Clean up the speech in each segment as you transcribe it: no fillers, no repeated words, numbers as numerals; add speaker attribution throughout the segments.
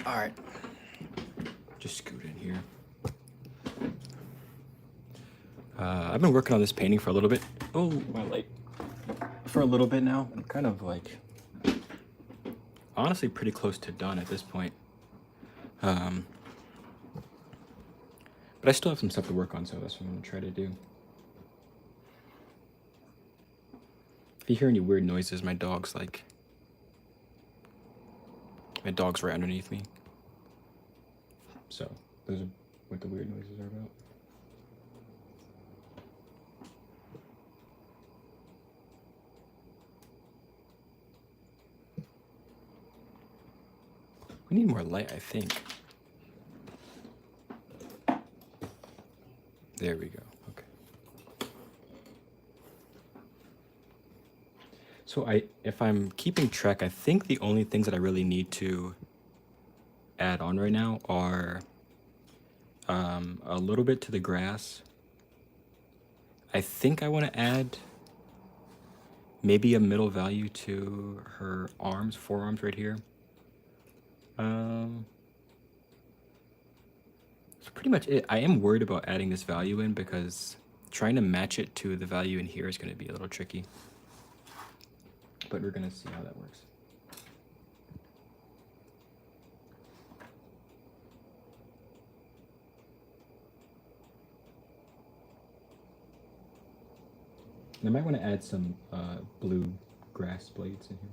Speaker 1: All right. Just scoot in here. I've been working on this painting for a little bit. Oh, my light. For a little bit now. I'm kind of like, honestly, pretty close to done at this point. But I still have some stuff to work on, so that's what I'm gonna try to do. If you hear any weird noises, my dog's right underneath me. So those are what the weird noises are about. We need more light, I think. There we go. Okay. So if I'm keeping track, I think the only things that I really need to add on right now are a little bit to the grass. I think I want to add maybe a middle value to her forearms right here. That's pretty much it. I am worried about adding this value in because trying to match it to the value in here is going to be a little tricky. But we're going to see how that works. And I might want to add some blue grass blades in here.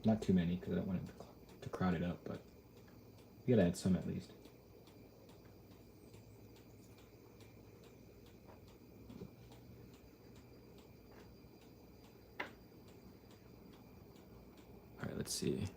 Speaker 1: Not too many because I don't want it to crowd it up, but we gotta add some at least. All right, let's see.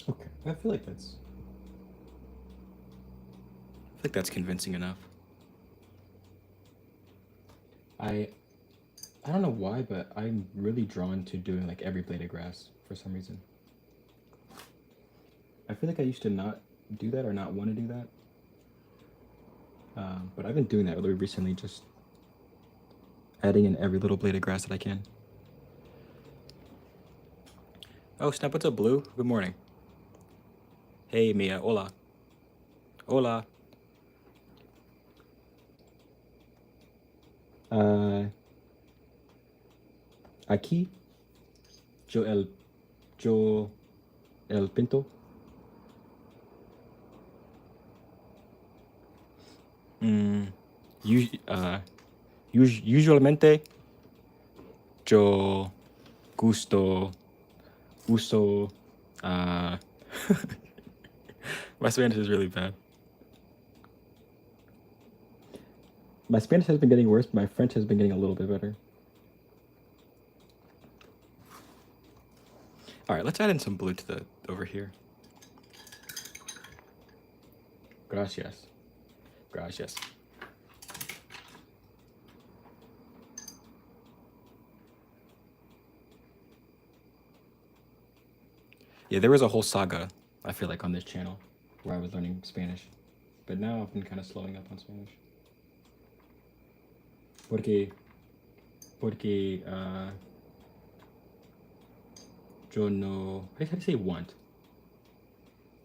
Speaker 1: Okay, I feel like that's convincing enough. I don't know why, but I'm really drawn to doing like every blade of grass for some reason. I feel like I used to not do that or not want to do that. But I've been doing that really recently, just adding in every little blade of grass that I can. Oh, snap, what's up, Blue? Good morning. Hey, Mia, hola. Hola. Aquí, Joel Pinto. Usualmente, yo uso. My Spanish is really bad. My Spanish has been getting worse, but my French has been getting a little bit better. All right, let's add in some blue to over here. Gracias. Gracias. Yeah, there was a whole saga, I feel like, on this channel where I was learning Spanish. But now I've been kind of slowing up on Spanish. Porque yo no, how do you say want?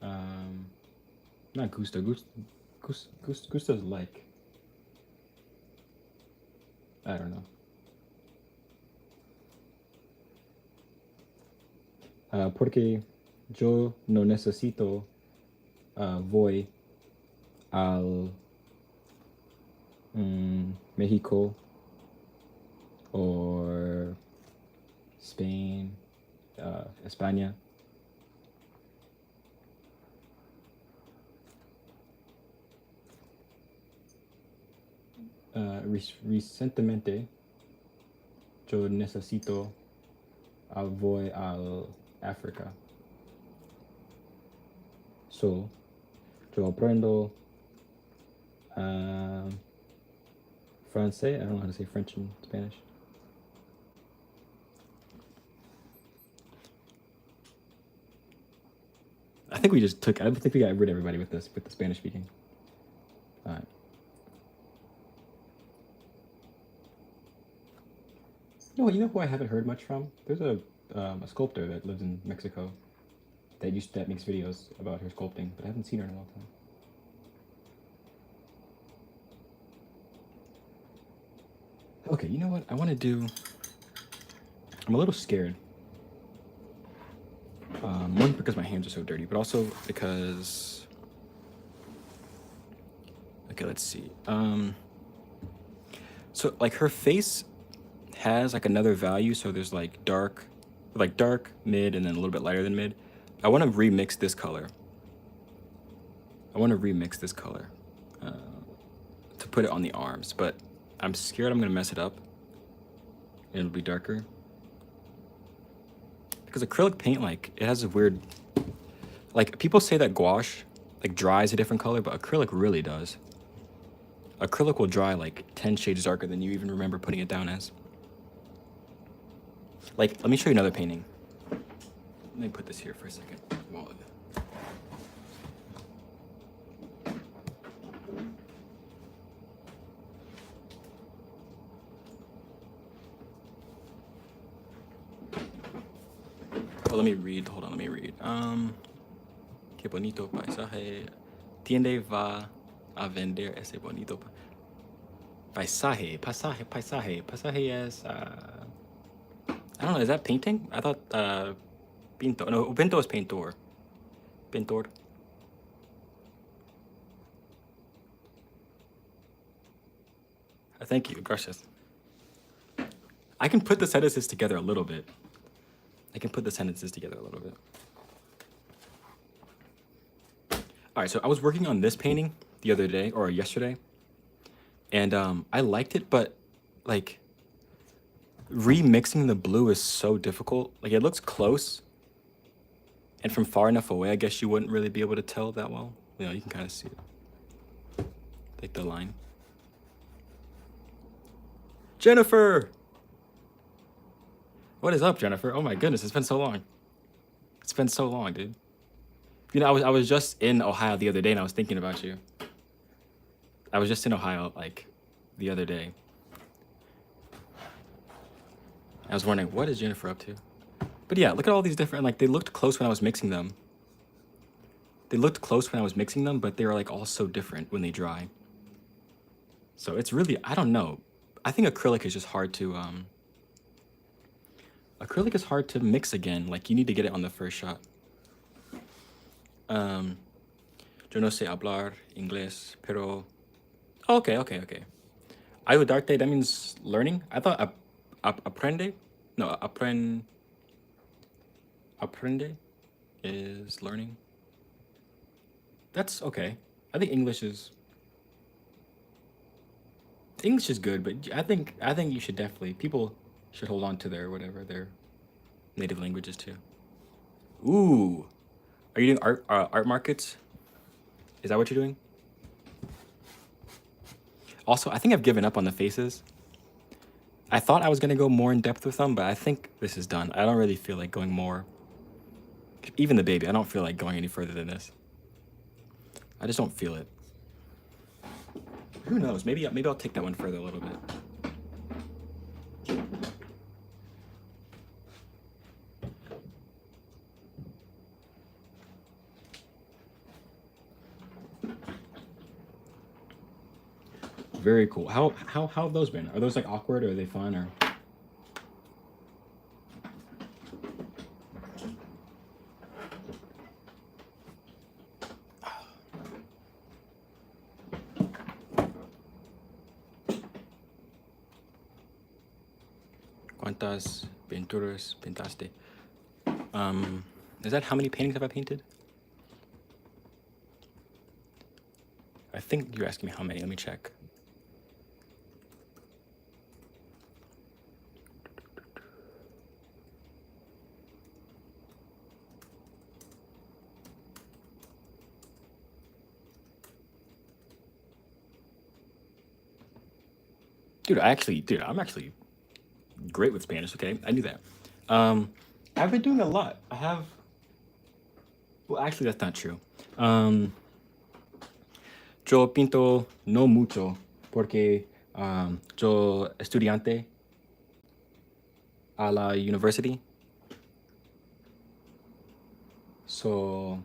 Speaker 1: Not gusto. Gusto's like, I don't know. Porque yo no necesito voy al Mexico or Spain, España. Recentemente yo necesito voy al África. So, yo aprendo uh, francés. I don't know how to say French in Spanish. I think we just took. I think we got rid of everybody with this, with the Spanish speaking. All right. No, you know who I haven't heard much from? There's a sculptor that lives in Mexico that makes videos about her sculpting, but I haven't seen her in a long time. Okay, you know what? I want to do. I'm a little scared. One, because my hands are so dirty, but also because. Okay, let's see. So like her face has like another value. So there's like dark, mid, and then a little bit lighter than mid. I want to remix this color. To put it on the arms, but I'm scared I'm gonna mess it up. And it'll be darker. Because acrylic paint, like, it has a weird, like, people say that gouache, like, dries a different color, but acrylic really does. Acrylic will dry, like, 10 shades darker than you even remember putting it down as. Like, let me show you another painting. Let me put this here for a second. Oh, let me read. Hold on, let me read. Qué bonito paisaje. Tiende va a vender ese bonito paisaje. Paisaje is, I don't know, is that painting? I thought, pinto. No, pinto is paintor. Pintor. Thank you, gracias. I can put the sentences together a little bit. All right, so I was working on this painting the other day, or yesterday, and I liked it, but like remixing the blue is so difficult. Like it looks close, and from far enough away, I guess you wouldn't really be able to tell that well. You know, you can kind of see it, like the line. Jennifer! What is up, Jennifer? Oh my goodness, it's been so long. It's been so long, dude. You know, I was just in Ohio the other day and I was thinking about you. I was just in Ohio, like, the other day. I was wondering, what is Jennifer up to? But yeah, look at all these different, like, they looked close when I was mixing them. But they were, like, all so different when they dry. So it's really, I don't know. I think acrylic is just hard to, acrylic is hard to mix again. Like, you need to get it on the first shot. Yo no sé hablar inglés, pero... Oh, okay. Ayudarte, that means learning? I thought aprende? No, aprende is learning. That's okay. I think English is good, but I think you should definitely, people should hold on to their native languages too. Ooh. Are you doing art markets? Is that what you're doing? Also, I think I've given up on the faces. I thought I was gonna go more in depth with them, but I think this is done. I don't really feel like going more. Even the baby, I don't feel like going any further than this. I just don't feel it. Who knows? Maybe I'll take that one further a little bit. Very cool. How have those been? Are those like awkward, or are they fun, or? ¿Cuántas pinturas pintaste? Is that how many paintings have I painted? I think you're asking me how many. Let me check. Dude, I'm actually great with Spanish. Okay, I knew that. Um, I've been doing a lot. I have. Well, actually, that's not true. Um, yo pinto no mucho porque yo estudiante a la university. So,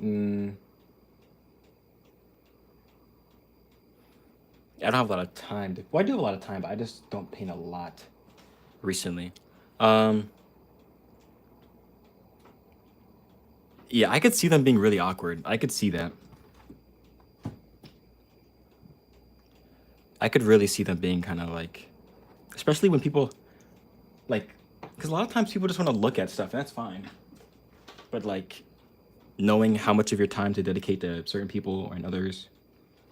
Speaker 1: mm, I don't have a lot of time. Well, I do have a lot of time, but I just don't paint a lot recently. Um, yeah, I could see them being really awkward. I could see that. I could really see them being kind of like, especially when people like, because a lot of times people just want to look at stuff, and that's fine. But like, knowing how much of your time to dedicate to certain people or and others,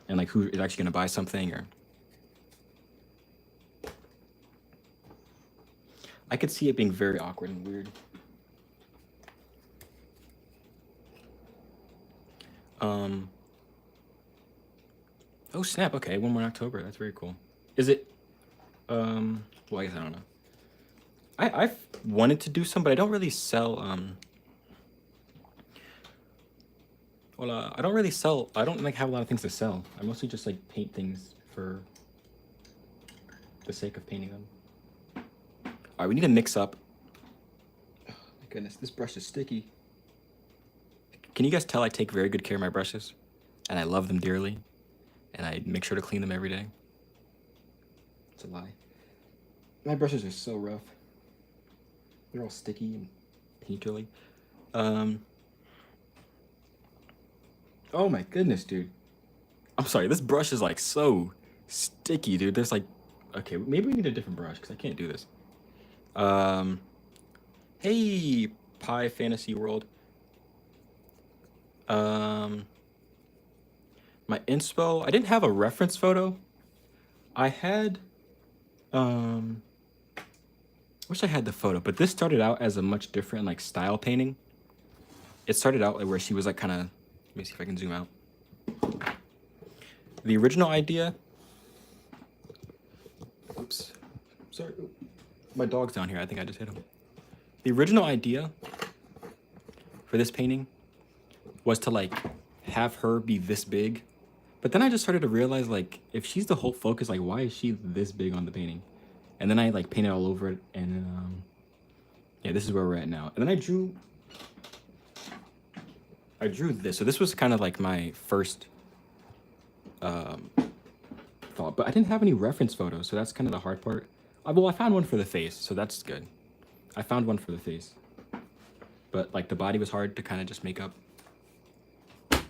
Speaker 1: and like who is actually gonna buy something, or I could see it being very awkward and weird. Um. Oh snap! Okay, one more in October. That's very cool. Is it? Well, I guess I don't know. I've wanted to do some, but I don't really sell. Well, I don't really sell. I don't like have a lot of things to sell. I mostly just like paint things for the sake of painting them. All right, we need to mix up. Oh my goodness, this brush is sticky. Can you guys tell I take very good care of my brushes, and I love them dearly, and I make sure to clean them every day? It's a lie. My brushes are so rough. They're all sticky and painterly. Um. Oh my goodness, dude. I'm sorry. This brush is like so sticky, dude. There's like, okay, maybe we need a different brush because I can't do this. Um. Hey, Pi Fantasy World. Um. My inspo. I didn't have a reference photo. I had. Um. Wish I had the photo, but this started out as a much different like style painting. It started out like where she was like kind of. Let me see if I can zoom out. The original idea. Oops. Sorry. My dog's down here. I think I just hit him. The original idea for this painting was to like have her be this big. But then I just started to realize like if she's the whole focus, like why is she this big on the painting? And then I like painted all over it, and yeah, this is where we're at now. And then I drew this. So this was kind of like my first thought, but I didn't have any reference photos, so that's kind of the hard part. Well, I found one for the face, so that's good. I found one for the face, but like the body was hard to kind of just make up. But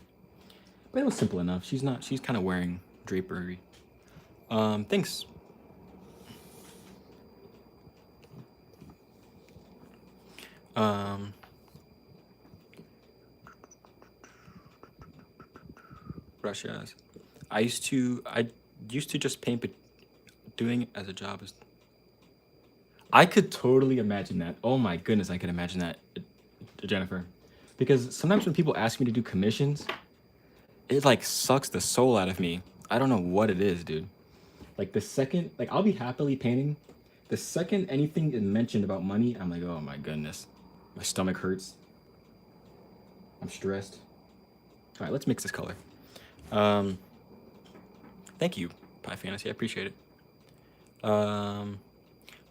Speaker 1: it was simple enough. She's not. She's kind of wearing drapery. Thanks. Brushes. I used to just paint, but doing it as a job is. I could totally imagine that. Oh my goodness, I could imagine that, Jennifer, because sometimes when people ask me to do commissions, it like sucks the soul out of me. I don't know what it is, dude. Like the second, like I'll be happily painting. The second anything is mentioned about money, I'm like, oh my goodness, my stomach hurts. I'm stressed. All right, let's mix this color. Thank you, Pi Fantasy. I appreciate it.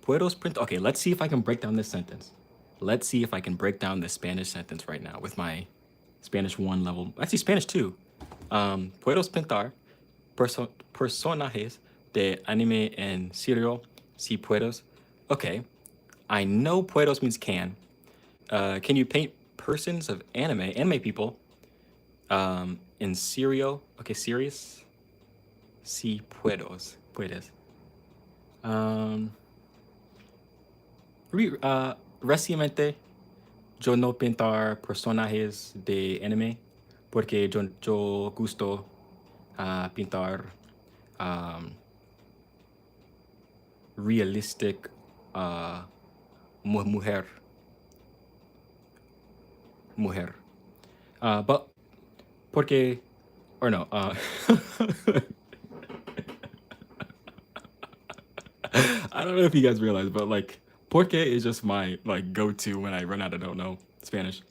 Speaker 1: Puedo sprint. Okay, let's see if I can break down this sentence. Let's see if I can break down this Spanish sentence right now with my Spanish 1 level. Actually, Spanish 2. Puedo pintar personajes de anime en serio si puedos. Okay, I know puedos means can. Can you paint persons of anime people, in serio? Okay, serious. Si puedes. Recientemente, yo no pintar personajes de anime porque yo gusto pintar realistic mujer. But porque or no. I don't know if you guys realize, but like porque is just my like go-to when I run out of don't know Spanish.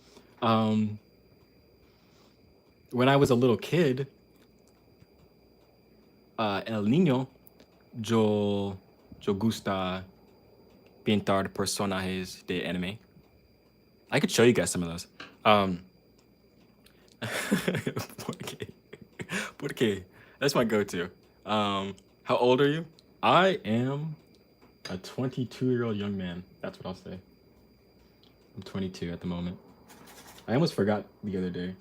Speaker 1: Um, when I was a little kid, el niño, yo yo gusta pintar personajes de anime. I could show you guys some of those. Porque, porque that's my go-to. How old are you? I am a 22-year-old young man. That's what I'll say. I'm 22 at the moment. I almost forgot the other day.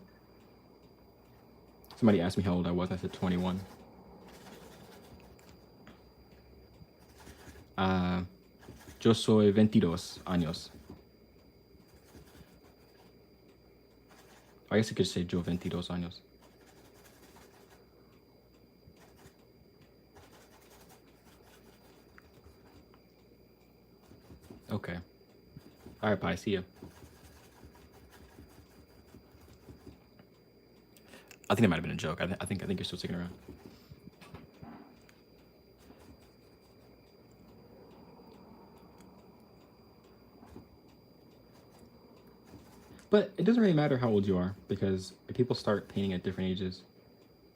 Speaker 1: Somebody asked me how old I was. I said 21. Yo soy 22 años. I guess you could say yo 22 años. Okay. All right, bye. See ya. I think it might have been a joke. I think you're still sticking around. But it doesn't really matter how old you are because people start painting at different ages,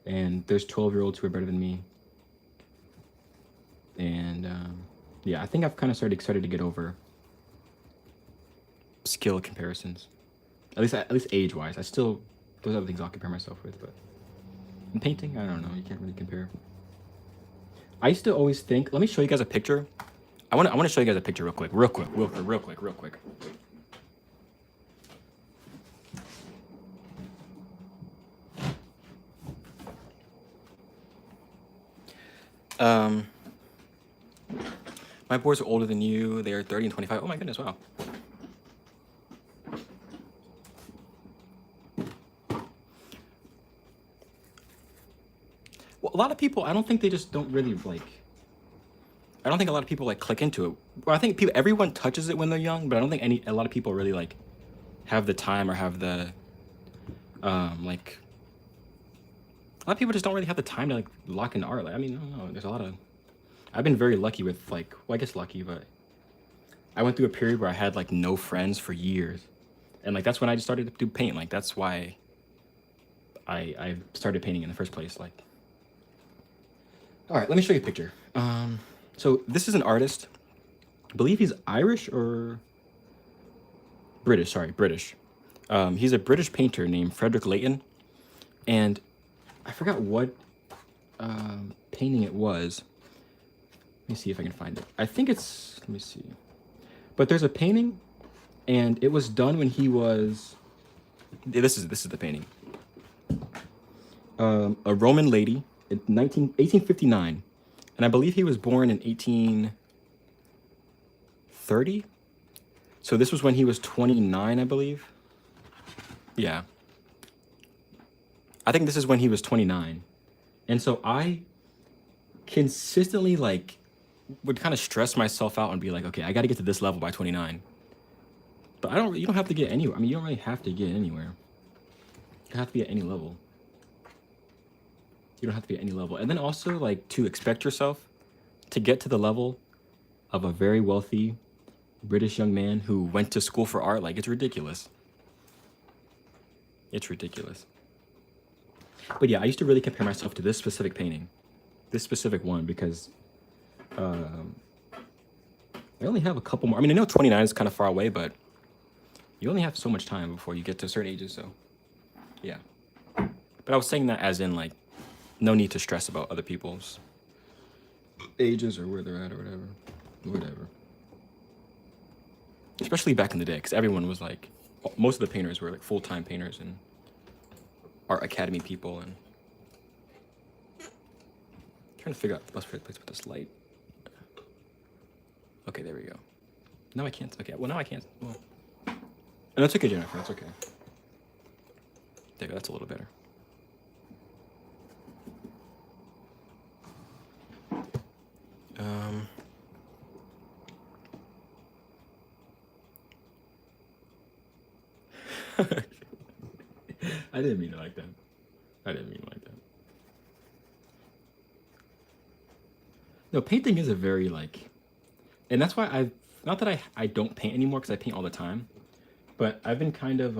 Speaker 1: and there's 12-year-olds who are better than me. And yeah, I think I've kind of started to get over skill comparisons. At least age-wise. I still those other things I'll compare myself with, but in painting, I don't know. You can't really compare. I used to always think. Let me show you guys a picture. I want to show you guys a picture real quick. Um, my boys are older than you. They are 30 and 25. Oh my goodness! Wow. Well, a lot of people, I don't think they just don't really like. I don't think a lot of people like click into it. Well, I think everyone touches it when they're young, but I don't think a lot of people really like have the time or have the like. A lot of people just don't really have the time to like lock into art. Like, I mean, I don't know. There's a lot of. I've been very lucky with like, well, I guess lucky, but I went through a period where I had like no friends for years, and like that's when I just started to do paint. Like that's why I started painting in the first place. Like, all right, let me show you a picture. So this is an artist. I believe he's Irish or British. Sorry, British. He's a British painter named Frederick Leighton, and I forgot what painting it was. Let me see if I can find it. I think it's. Let me see. But there's a painting, and it was done when he was. This is the painting. A Roman lady in 1859, and I believe he was born in 1830. So this was when he was 29, I believe. Yeah. I think this is when he was 29. And so I consistently like would kind of stress myself out and be like, okay, I got to get to this level by 29. But you don't have to get anywhere. I mean, you don't really have to get anywhere. You have to be at any level. You don't have to be at any level. And then also like to expect yourself to get to the level of a very wealthy British young man who went to school for art, like it's ridiculous. It's ridiculous. But yeah, I used to really compare myself to this specific painting, this specific one, because I only have a couple more. I mean, I know 29 is kind of far away, but you only have so much time before you get to certain ages, so yeah. But I was saying that as in like, no need to stress about other people's ages or where they're at or whatever. Especially back in the day, because everyone was like, most of the painters were like full-time painters and art academy people, and trying to figure out the best place to put this light. Okay, there we go. No, I can't. Okay, well, now I can't. Well, and that's okay, Jennifer. That's okay. There you go. That's a little better. I didn't mean it like that. No, painting is a very like And that's why I've not that I don't paint anymore because I paint all the time, but I've been kind of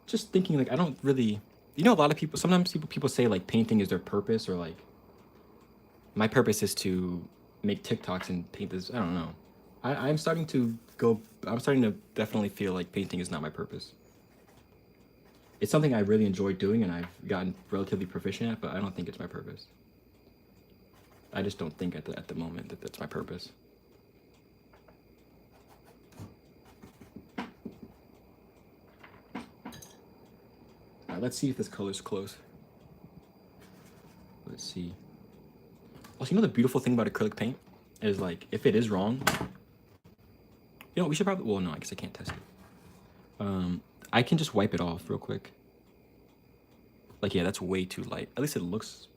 Speaker 1: just thinking like I don't really, a lot of people sometimes people say like painting is their purpose, or like my purpose is to make TikToks and paint this. I don't know. I'm starting to go. I'm starting to definitely feel like painting is not my purpose. It's something I really enjoy doing and I've gotten relatively proficient at, but I don't think it's my purpose. I just don't think at the moment that that's my purpose. All right, let's see if this color's close. Let's see. Also, the beautiful thing about acrylic paint is like if it is wrong, we should probably. Well, no, I guess I can't test it. I can just wipe it off real quick. Like, yeah, that's way too light. At least it looks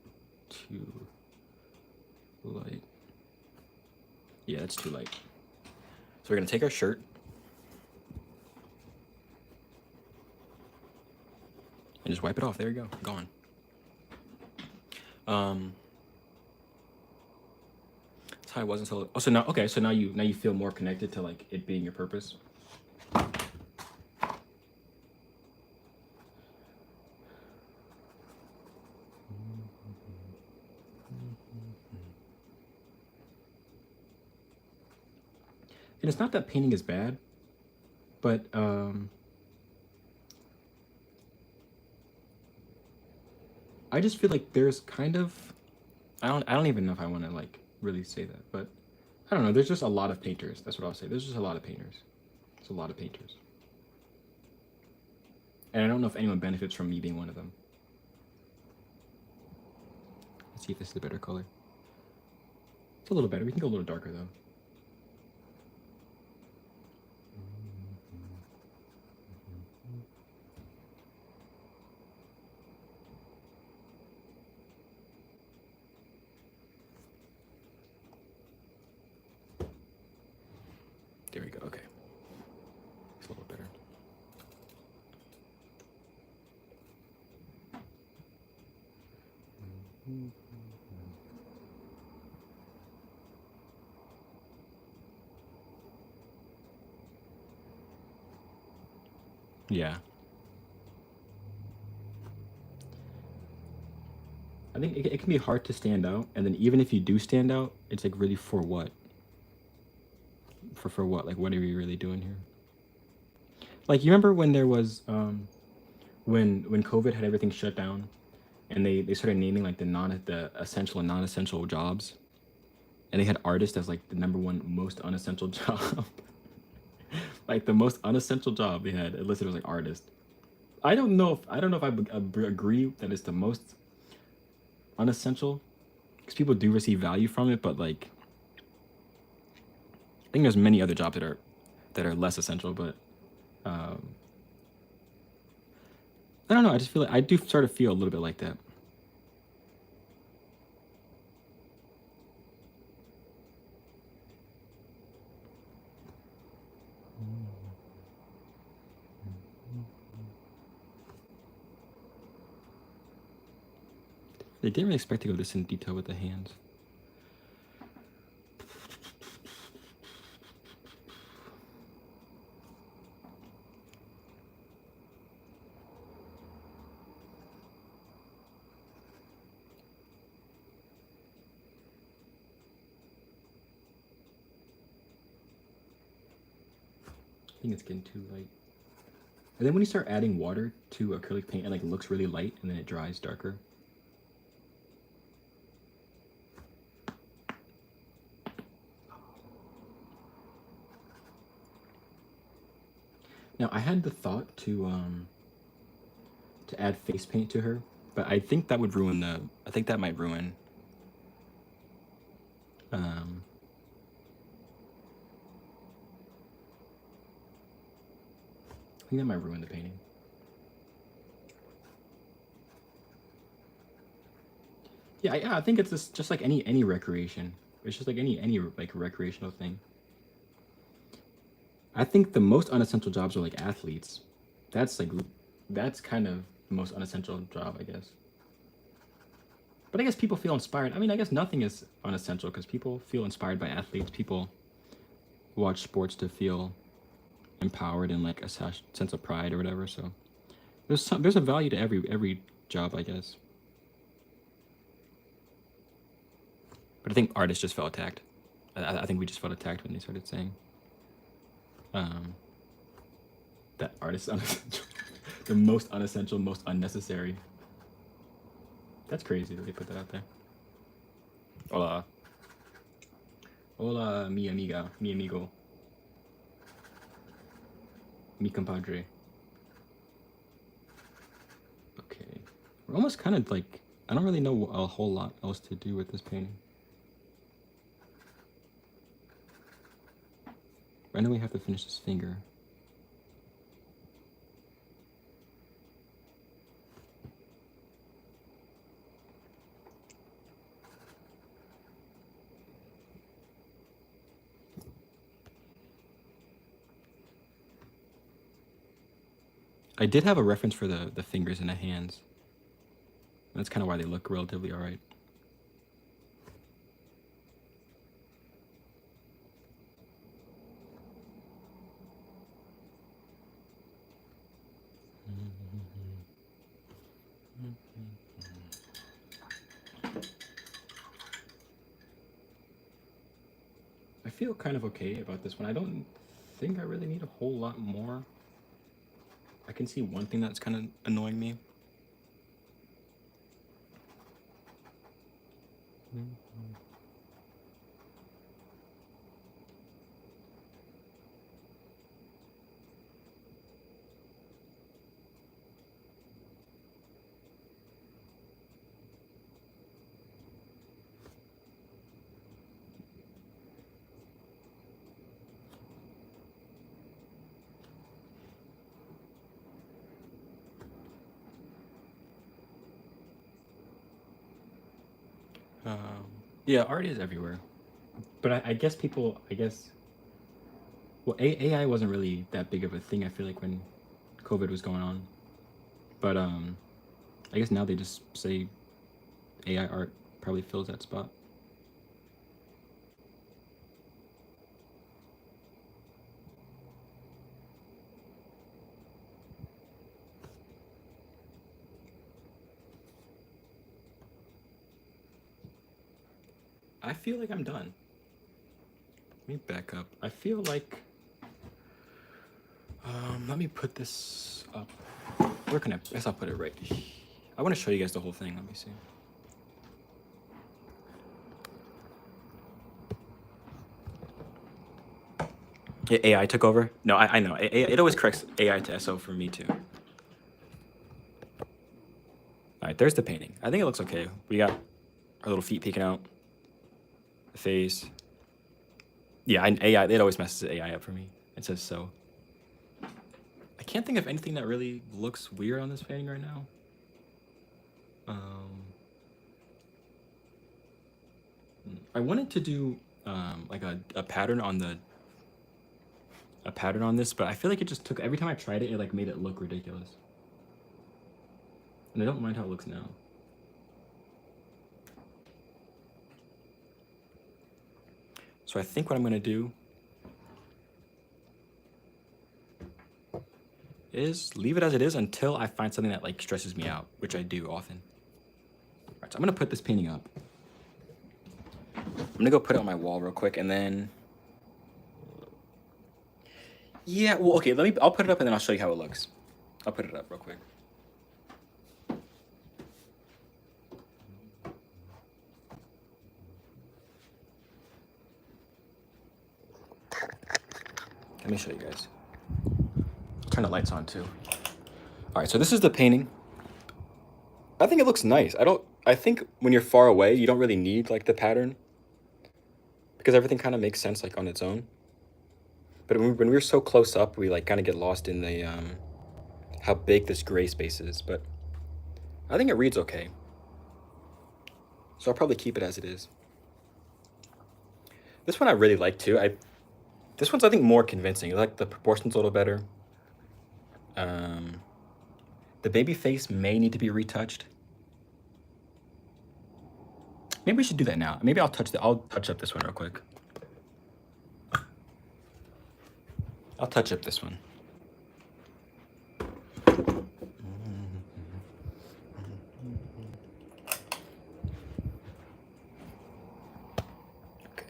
Speaker 1: too light. Yeah, that's too light. So we're gonna take our shirt. And just wipe it off. There you go. Gone. That's how I was until. Oh, so now, okay. So now you feel more connected to like it being your purpose. And it's not that painting is bad, but I just feel like there's kind of I don't even know if I want to like really say that, but I don't know. There's just a lot of painters. That's what I'll say. There's just a lot of painters. There's a lot of painters, and I don't know if anyone benefits from me being one of them. Let's see if this is a better color. It's a little better. We can go a little darker though. There we go. Okay. It's a little better. Yeah. I think it can be hard to stand out, and then even if you do stand out, it's like really for what? For what? Like, what are we really doing here? Like, you remember when there was when COVID had everything shut down, and they started naming like the essential and non-essential jobs, and they had artists as like the number one most unessential job. Like the most unessential job they had listed was like artist. I don't know if I agree that it's the most unessential because people do receive value from it, but like I think there's many other jobs that are less essential, but I don't know. I just feel like I do sort of feel a little bit like that. They didn't really expect to go this in detail with the hands. I think it's getting too light. And then when you start adding water to acrylic paint, it like looks really light and then it dries darker. Now I had the thought to add face paint to her, but I think that would ruin the. I think that might ruin. Um, I think that might ruin the painting. Yeah, I think it's just like any recreation. It's just like any like recreational thing. I think the most unessential jobs are like athletes. That's like that's kind of the most unessential job, I guess. But I guess people feel inspired. I mean, I guess nothing is unessential because people feel inspired by athletes. People watch sports to feel empowered and like a sense of pride or whatever. So there's a value to every job, I guess. But I think artists just felt attacked. I think we just felt attacked when they started saying that artists unessential, the most unessential, most unnecessary. That's crazy that they put that out there. Hola. Hola, mi amiga, mi amigo, mi compadre. Okay. We're almost kind of like, I don't really know a whole lot else to do with this painting. I know we have to finish this finger. I did have a reference for the fingers and the hands. That's kind of why they look relatively all right. I feel kind of okay about this one. I don't think I really need a whole lot more. I can see one thing that's kind of annoying me. Yeah, art is everywhere. But I guess people, well, AI wasn't really that big of a thing, I feel like, when COVID was going on. But I guess now they just say AI art probably fills that spot. I feel like I'm done. Let me back up. I feel like, let me put this up. Where can I guess I'll put it right. I want to show you guys the whole thing. Let me see. AI took over? No, I know. It always corrects AI to SO for me too. All right, there's the painting. I think it looks okay. We got our little feet peeking out. The face. Yeah, AI, it always messes AI up for me. It says so. I can't think of anything that really looks weird on this painting right now. I wanted to do like a pattern on this, but I feel like it just took, every time I tried it, it like made it look ridiculous. And I don't mind how it looks now. So I think what I'm gonna do is leave it as it is until I find something that like stresses me out, which I do often. All right, so I'm gonna put this painting up. I'm gonna go put it on my wall real quick, and then, yeah, well, okay, I'll put it up and then I'll show you how it looks. I'll put it up real quick. Let me show you guys. Turn the lights on too. All right, so this is the painting. I think it looks nice. I think when you're far away, you don't really need like the pattern because everything kind of makes sense like on its own. But when we're so close up, we like kind of get lost in the how big this gray space is. But I think it reads okay. So I'll probably keep it as it is. This one I really like too. This one's I think more convincing. I like the proportions a little better. The baby face may need to be retouched. Maybe we should do that now. Maybe I'll touch up this one real quick. I'll touch up this one. Okay.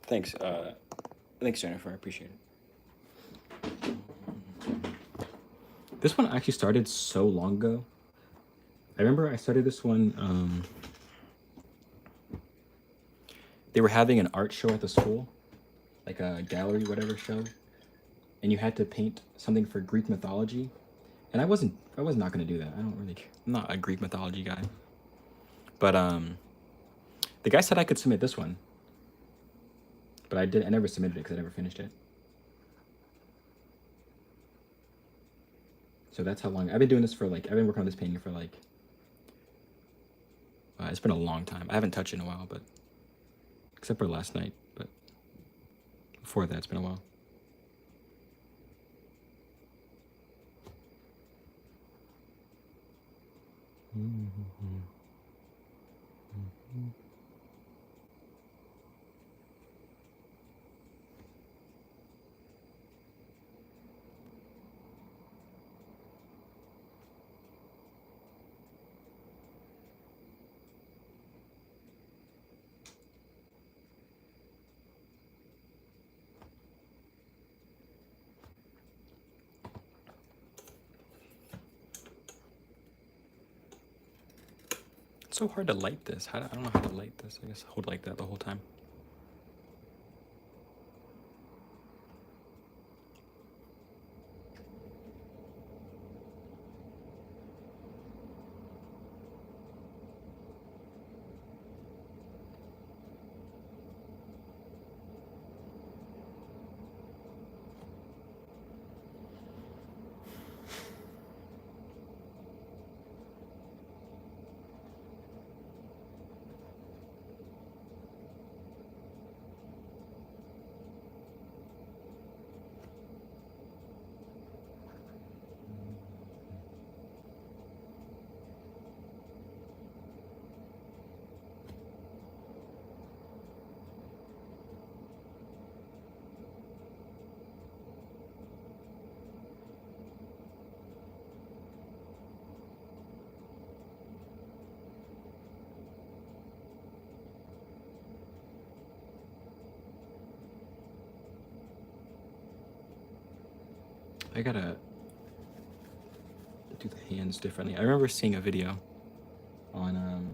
Speaker 1: Thanks. Thanks, Jennifer. I appreciate it. This one actually started so long ago. I remember I started this one. They were having an art show at the school, like a gallery, whatever show, and you had to paint something for Greek mythology. And I was not gonna do that. I don't really care. I'm not a Greek mythology guy. But the guy said I could submit this one, but I never submitted it because I never finished it. So that's how long I've been doing this for. Like, I've been working on this painting for like. It's been a long time. I haven't touched it in a while, but except for last night. But before that, it's been a while. It's so hard to light this. I don't know how to light this. I guess hold like that the whole time. I gotta do the hands differently. I remember seeing a video on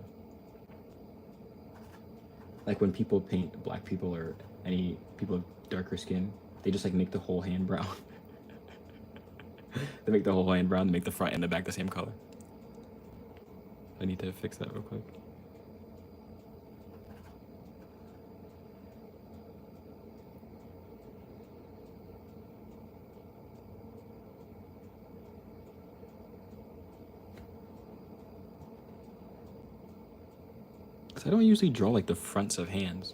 Speaker 1: like when people paint black people or any people of darker skin, they just like make the whole hand brown. They make the whole hand brown. They make the front and the back the same color. I need to fix that real quick. I don't usually draw like the fronts of hands.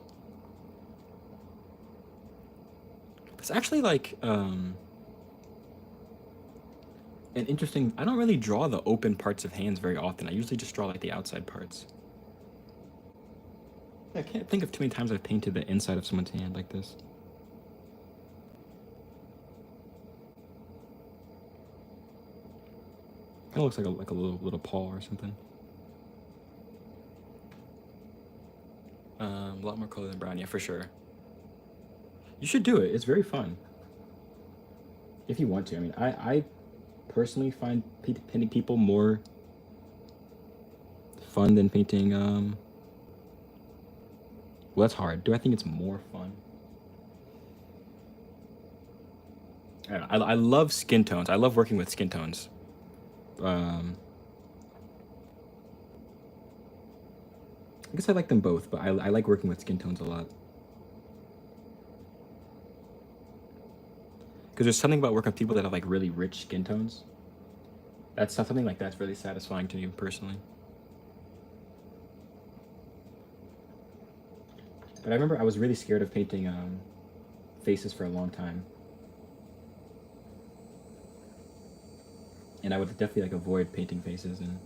Speaker 1: It's actually like an interesting. I don't really draw the open parts of hands very often. I usually just draw like the outside parts. I can't think of too many times I've painted the inside of someone's hand like this. Kind of looks like a little paw or something. A lot more color than brown, yeah, for sure. You should do it. It's very fun. If you want to. I mean, I personally find painting people more fun than painting. Well, that's hard. Do I think it's more fun? I don't know. I love skin tones. I love working with skin tones. I guess I like them both, but I like working with skin tones a lot. Because there's something about working with people that have like really rich skin tones. That's something like that's really satisfying to me personally. But I remember I was really scared of painting faces for a long time. And I would definitely like avoid painting faces and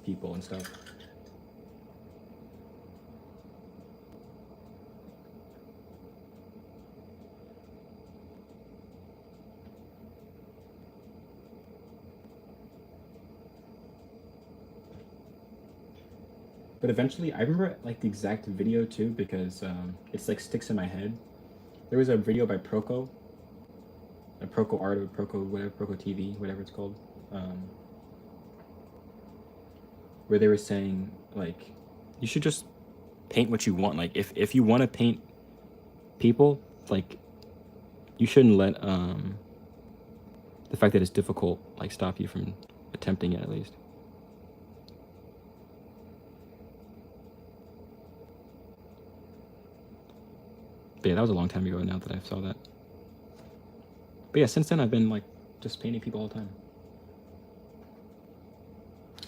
Speaker 1: people and stuff. But eventually, I remember like the exact video too because it's like sticks in my head. There was a video by Proco, a Proco Art or Proco whatever, Proco TV, whatever it's called, um, where they were saying like you should just paint what you want. Like if you want to paint people, like you shouldn't let the fact that it's difficult like stop you from attempting it at least. But yeah, that was a long time ago now that I saw that. But yeah, since then I've been like just painting people all the time.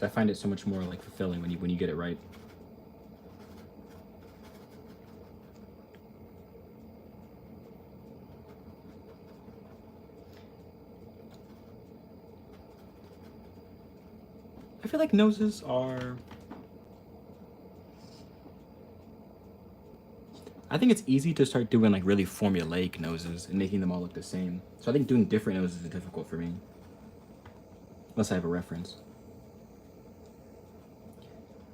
Speaker 1: I find it so much more like fulfilling when you get it right. I feel like noses are. I think it's easy to start doing like really formulaic noses and making them all look the same. So I think doing different noses is difficult for me. Unless I have a reference.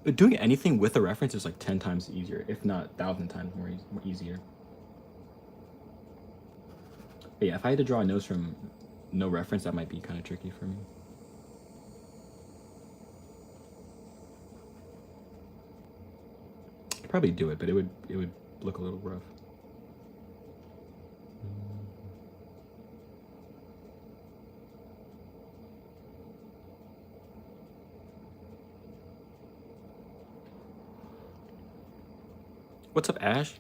Speaker 1: But doing anything with a reference is like 10 times easier, if not 1,000 times more easier. But yeah, if I had to draw a nose from no reference, that might be kind of tricky for me. I'd probably do it, but it would look a little rough. What's up, Ash?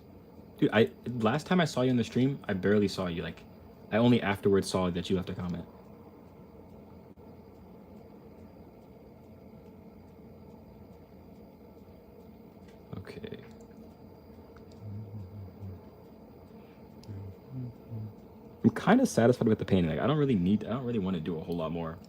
Speaker 1: Dude, I last time I saw you in the stream, I barely saw you. Like, I only afterwards saw that you left a comment. Okay. I'm kind of satisfied with the painting. Like, I don't really want to do a whole lot more.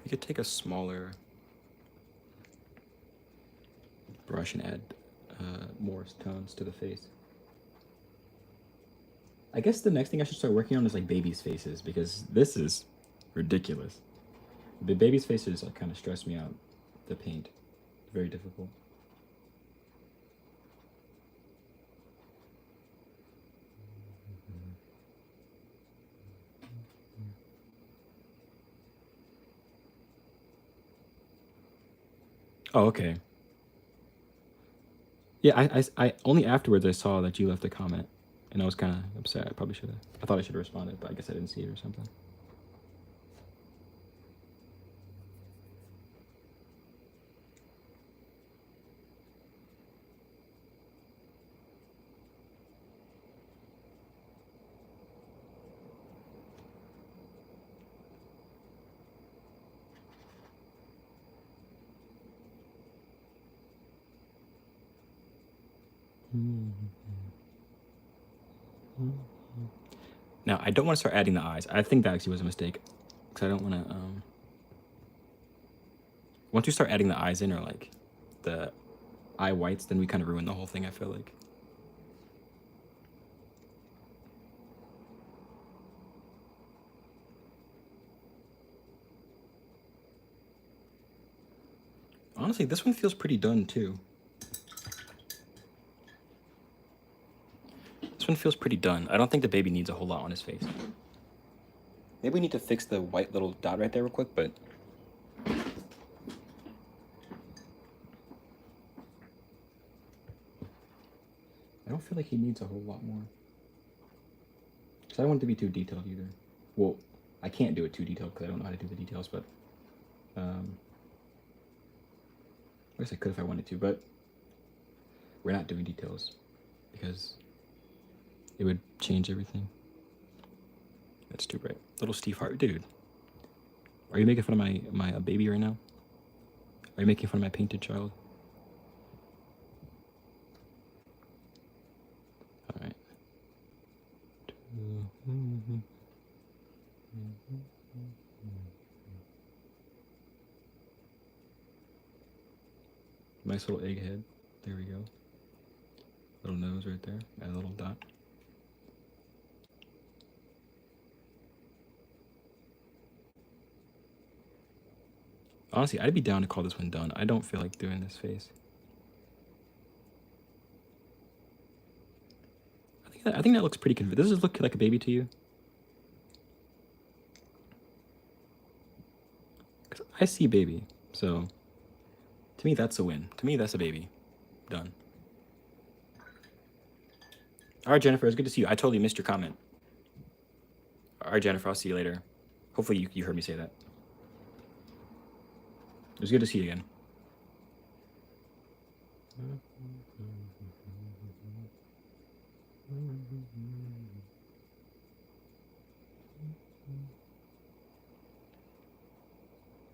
Speaker 1: You could take a smaller brush and add more tones to the face. I guess the next thing I should start working on is like babies' faces because this is ridiculous. The babies' faces like kind of stress me out to paint. Very difficult. Oh, okay. Yeah, I only afterwards I saw that you left a comment, and I was kind of upset. I probably should have. I thought I should have responded, but I guess I didn't see it or something. Now I don't want to start adding the eyes. I think that actually was a mistake, because I don't want to. Once you start adding the eyes in or like the eye whites, then we kind of ruin the whole thing. I feel like. Honestly, this one feels pretty done too. This one feels pretty done. I don't think the baby needs a whole lot on his face. Maybe we need to fix the white little dot right there real quick, but I don't feel like he needs a whole lot more. Because I don't want it to be too detailed either. Well, I can't do it too detailed because I don't know how to do the details, but I guess I could if I wanted to, but we're not doing details because it would change everything. That's too bright. Little Steve Hart, dude. Are you making fun of my baby right now? Are you making fun of my painted child? All right. Nice little egg head. There we go. Little nose right there. Add a little dot. Honestly, I'd be down to call this one done. I don't feel like doing this face. I think that looks pretty convincing. Does this look like a baby to you? Because I see baby, so to me that's a win. To me that's a baby. Done. All right, Jennifer, it's good to see you. I totally missed your comment. All right, Jennifer, I'll see you later. Hopefully you heard me say that. It was good to see you again.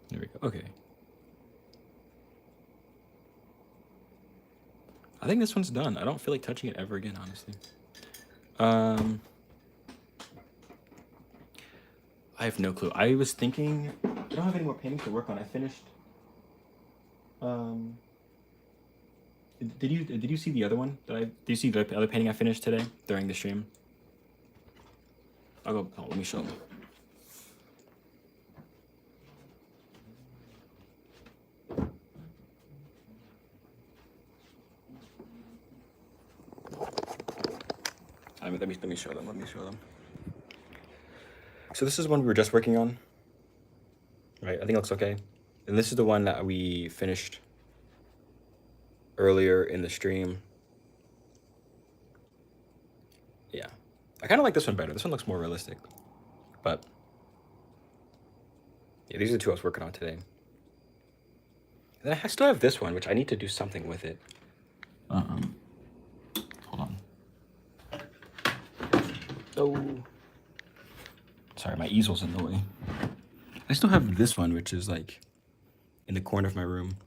Speaker 1: There we go. Okay. I think this one's done. I don't feel like touching it ever again, honestly. I have no clue. I was thinking I don't have any more paintings to work on. I finished. Did you see the other one that did you see the other painting I finished today during the stream? I'll go. Oh, let me show them. Let me show them. Let me show them. So this is one we were just working on. Right, I think it looks okay. And this is the one that we finished earlier in the stream. Yeah, I kind of like this one better. This one looks more realistic. But yeah, these are the two I was working on today. And then I still have this one, which I need to do something with it. Hold on. Oh, sorry, my easel's in the way. I still have this one, which is like in the corner of my room.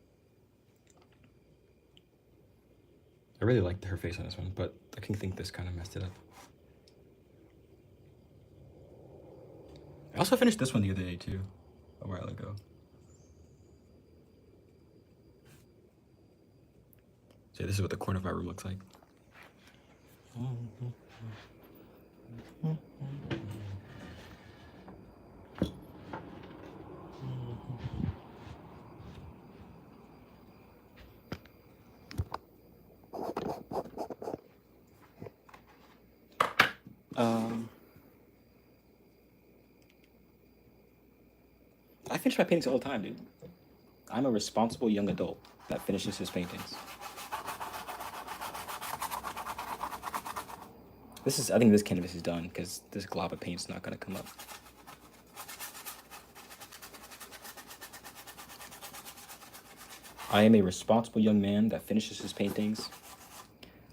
Speaker 1: I really liked her face on this one, but I can think this kind of messed it up. I also finished this one the other day too, a while ago. So this is what the corner of my room looks like. I finish my paintings all the time, dude. I'm a responsible young adult that finishes his paintings. I think this canvas is done because this glob of paint's not gonna come up. I am a responsible young man that finishes his paintings.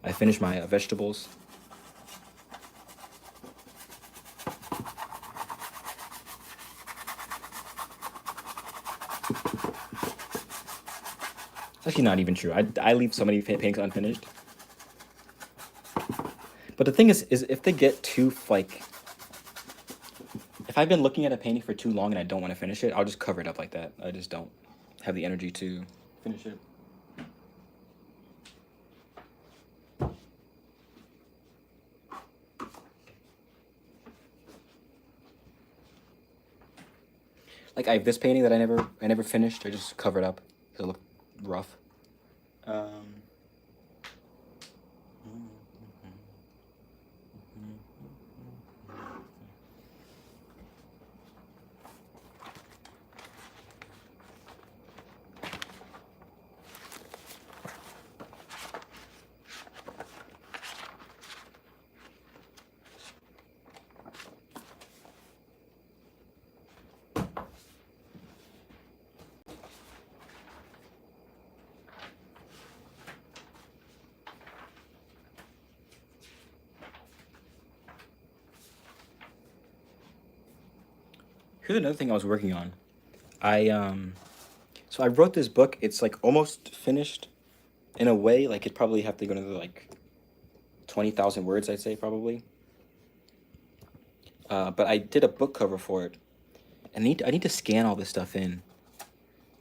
Speaker 1: I finish my vegetables. It's actually not even true. I leave so many paintings unfinished. But the thing is if they get too, like, if I've been looking at a painting for too long and I don't want to finish it, I'll just cover it up like that. I just don't have the energy to finish it. Like I have this painting that I never finished. I just covered up because it looked rough. Here's another thing I was working on. So I wrote this book. It's like almost finished in a way. Like it'd probably have to go to like 20,000 words, I'd say probably. But I did a book cover for it. And I need to scan all this stuff in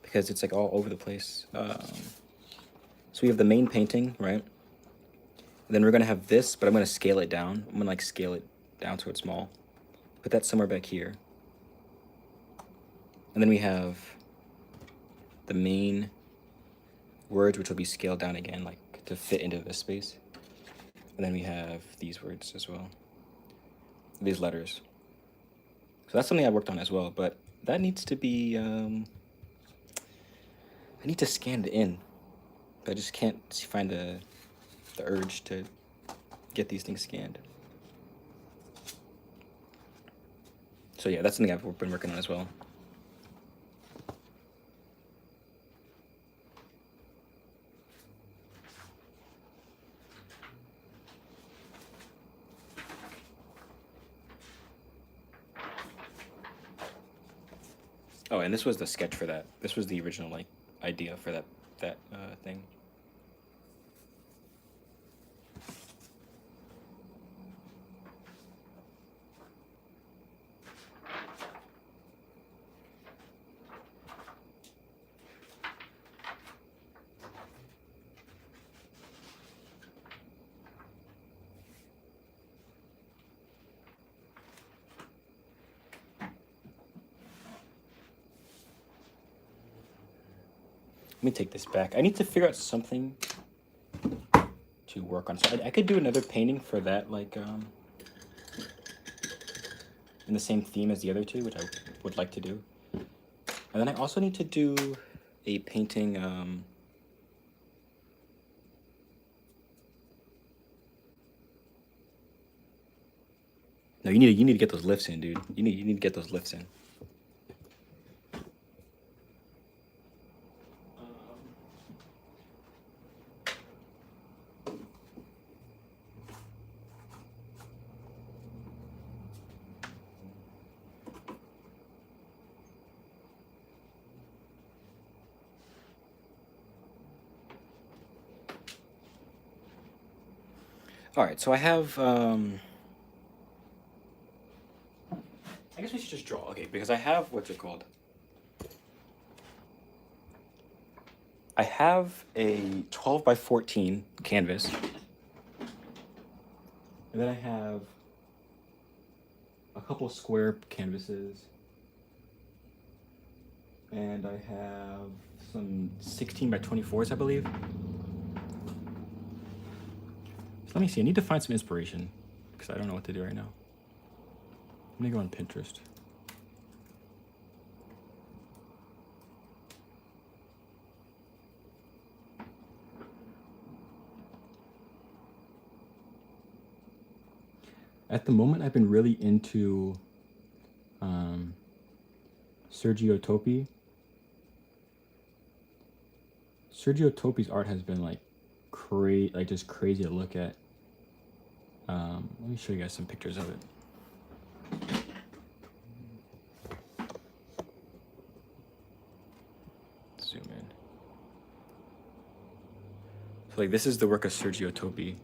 Speaker 1: because it's like all over the place. So we have the main painting, right? And then we're gonna have this, but I'm gonna scale it down. I'm gonna like scale it down so it's small. Put that somewhere back here. And then we have the main words, which will be scaled down again, like to fit into this space. And then we have these words as well, these letters. So that's something I worked on as well, but that needs to be, I need to scan it in. But I just can't find the urge to get these things scanned. So yeah, that's something I've been working on as well. Oh, and this was the sketch for that. This was the original like idea for that thing. Let me take this back. I need to figure out something to work on. So I could do another painting for that, like in the same theme as the other two, which I would like to do. And then I also need to do a painting. No, you need to get those lifts in, dude. You need to get those lifts in. All right, so I have. I guess we should just draw. Okay, because I have what's it called? I have a 12 by 14 canvas, and then I have a couple square canvases, and I have some 16 by 24s, I believe. So let me see. I need to find some inspiration because I don't know what to do right now. Let me go on Pinterest. At the moment, I've been really into Sergio Topi. Sergio Topi's art has been like just crazy to look at. Let me show you guys some pictures of it. Zoom in. So like this is the work of Sergio Topi.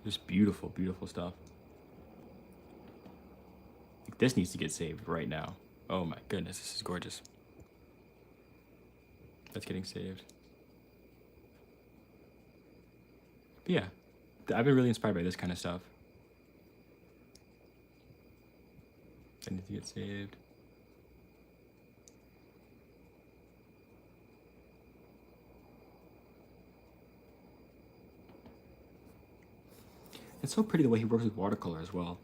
Speaker 1: Just beautiful, beautiful stuff. This needs to get saved right now. Oh my goodness, this is gorgeous. That's getting saved. But yeah, I've been really inspired by this kind of stuff. That needs to get saved. It's so pretty the way he works with watercolor as well.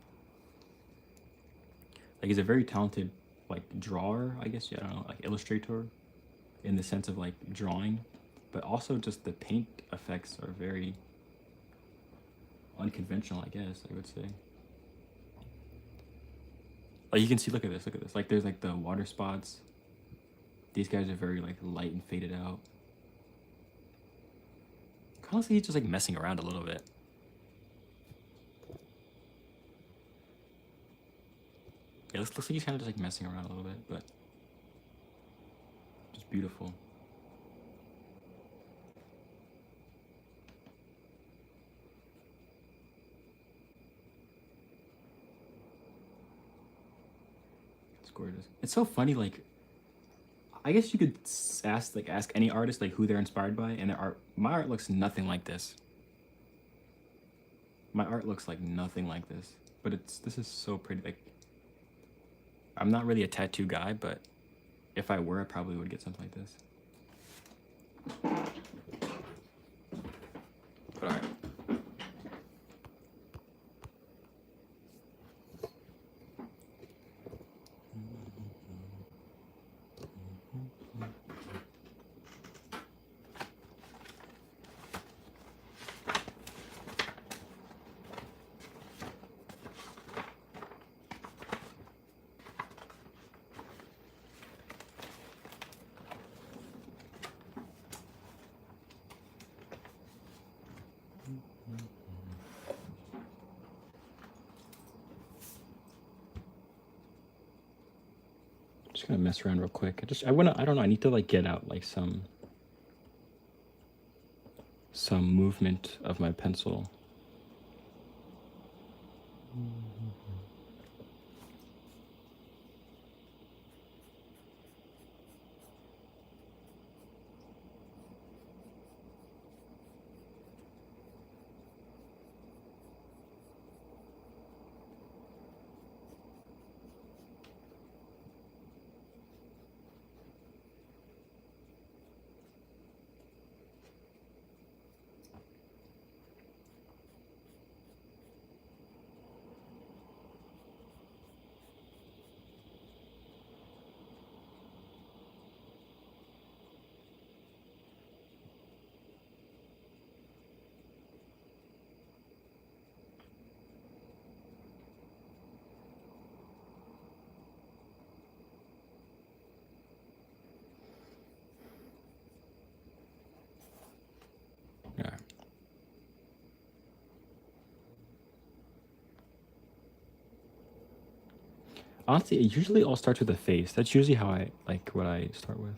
Speaker 1: Like he's a very talented like drawer, I guess. Yeah, I don't know, like illustrator, in the sense of like drawing, but also just the paint effects are very unconventional, I guess I would say. Like you can see, look at this. Like there's like the water spots. These guys are very like light and faded out. Kind of like he's just like messing around a little bit. Yeah, looks like he's kind of just like messing around a little bit, but just beautiful. It's gorgeous. It's so funny. Like, I guess you could ask any artist like who they're inspired by, and their art. My art looks nothing like this. My art looks like nothing like this, but this is so pretty. Like, I'm not really a tattoo guy, but if I were, I probably would get something like this. But all right. Just gonna mess around real quick. I don't know, I need to like get out like some movement of my pencil. Yeah. Honestly, it usually all starts with a face. That's usually how I like what I start with.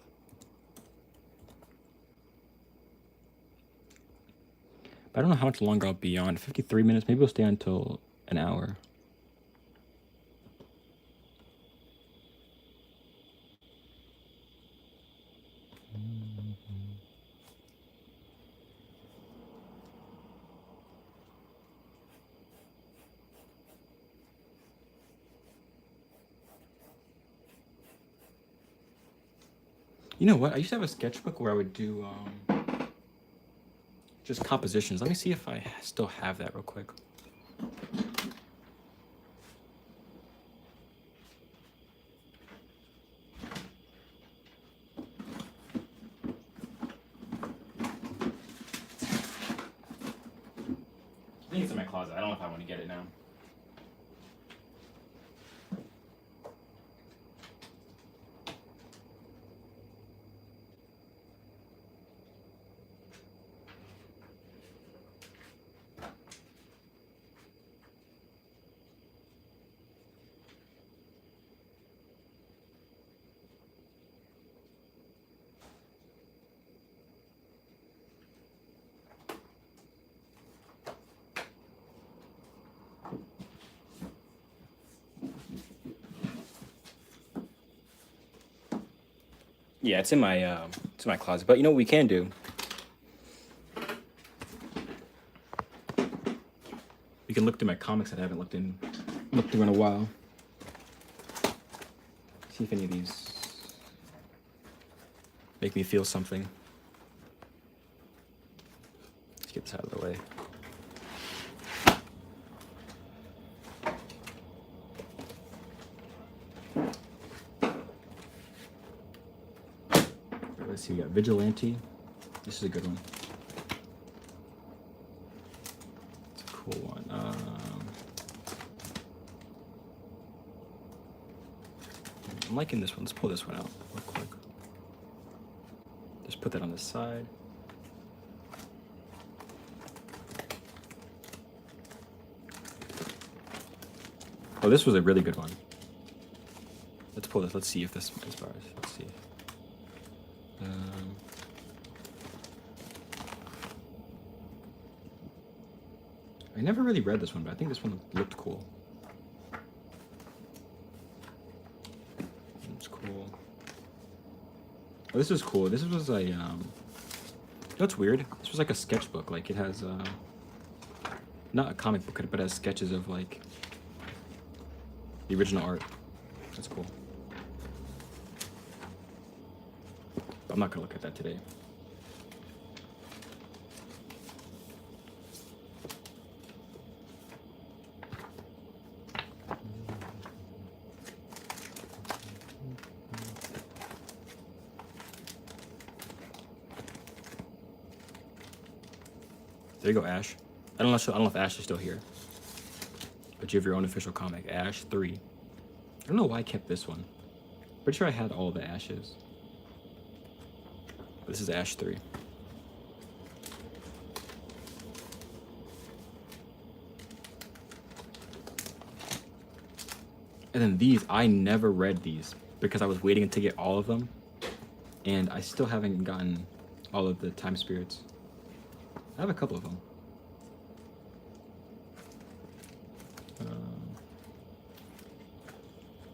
Speaker 1: But I don't know how much longer I'll be on. 53 minutes. Maybe we'll stay until an hour. You know what? I used to have a sketchbook where I would do just compositions. Let me see if I still have that real quick. I think it's in my closet. I don't know if I want to get it now. Yeah, it's in my closet. But you know what we can do? We can look through my comics that I haven't looked through in a while. See if any of these make me feel something. Let's get this out of the way. Let's see, we got Vigilante. This is a good one. It's a cool one. I'm liking this one. Let's pull this one out real quick. Just put that on the side. Oh, this was a really good one. Let's pull this. Let's see if this inspires. Let's see. I never really read this one, but I think this one looked cool. It's cool. Oh, this is cool. This was a, you know what's weird? This was like a sketchbook. Like it has, not a comic book, but it has sketches of like the original art. That's cool. I'm not gonna look at that today. There you go, Ash. I don't know if Ash is still here. But you have your own official comic, Ash 3. I don't know why I kept this one. Pretty sure I had all the Ashes. This is Ash 3. And then these, I never read these because I was waiting to get all of them. And I still haven't gotten all of the Time Spirits. I have a couple of them.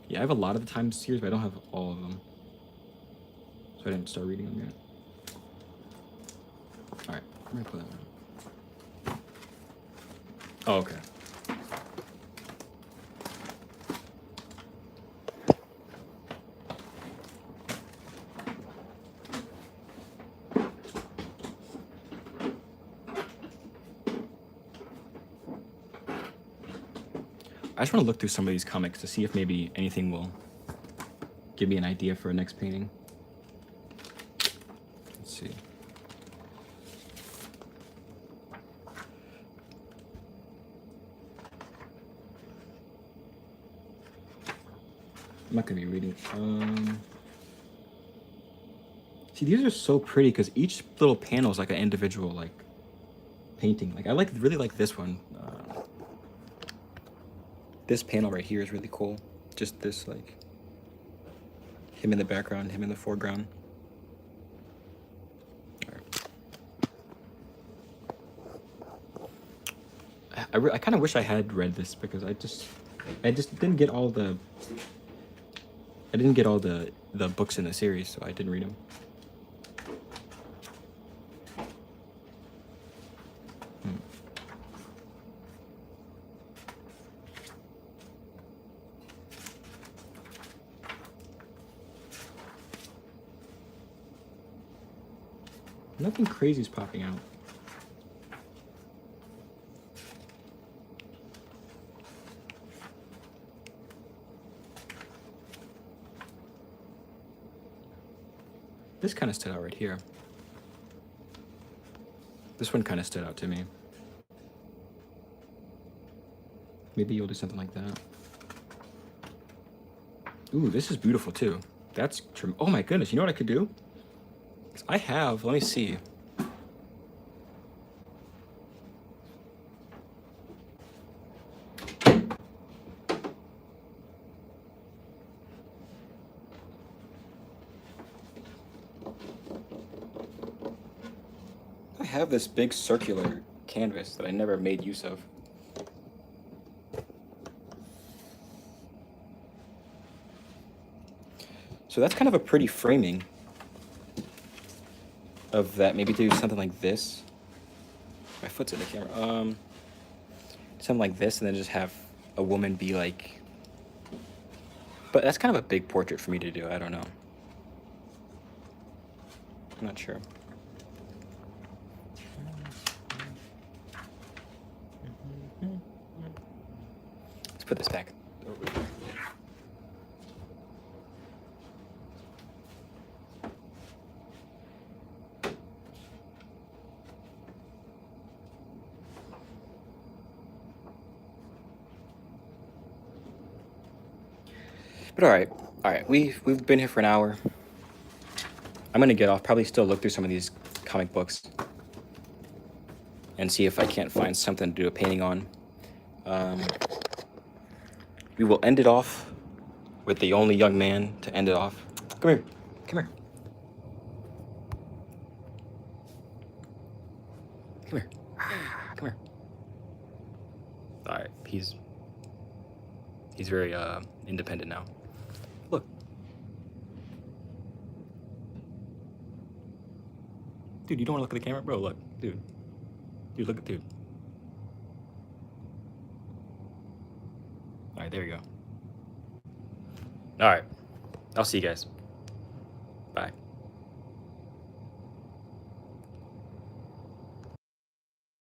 Speaker 1: Yeah, I have a lot of the Time series, but I don't have all of them. So I didn't start reading them yet. Alright, I'm gonna put that one. Oh, okay. I just want to look through some of these comics to see if maybe anything will give me an idea for a next painting. Let's see. I'm not gonna be reading. See, these are so pretty because each little panel is like an individual like painting. Like I really like this one. This panel right here is really cool. Just this, like, him in the background, him in the foreground. Right. I kind of wish I had read this because I just didn't get all the. I didn't get all the books in the series, so I didn't read them. Nothing crazy is popping out. This kind of stood out right here. This one kind of stood out to me. Maybe you'll do something like that. Ooh, this is beautiful too. That's true. Oh my goodness, you know what I could do? I have, let me see. I have this big circular canvas that I never made use of. So that's kind of a pretty framing of that. Maybe do something like this. My foot's in the camera. Something like this, and then just have a woman be like. But that's kind of a big portrait for me to do. I don't know. I'm not sure. Let's put this back. But all right, we've been here for an hour. I'm gonna get off. Probably still look through some of these comic books and see if I can't find something to do a painting on. We will end it off with the only young man to end it off. Come here, come here, come here, come here. All right, he's very independent now. Look. Dude, you don't want to look at the camera? Bro, look. Dude, look at dude. All right, there you go. All right, I'll see you guys.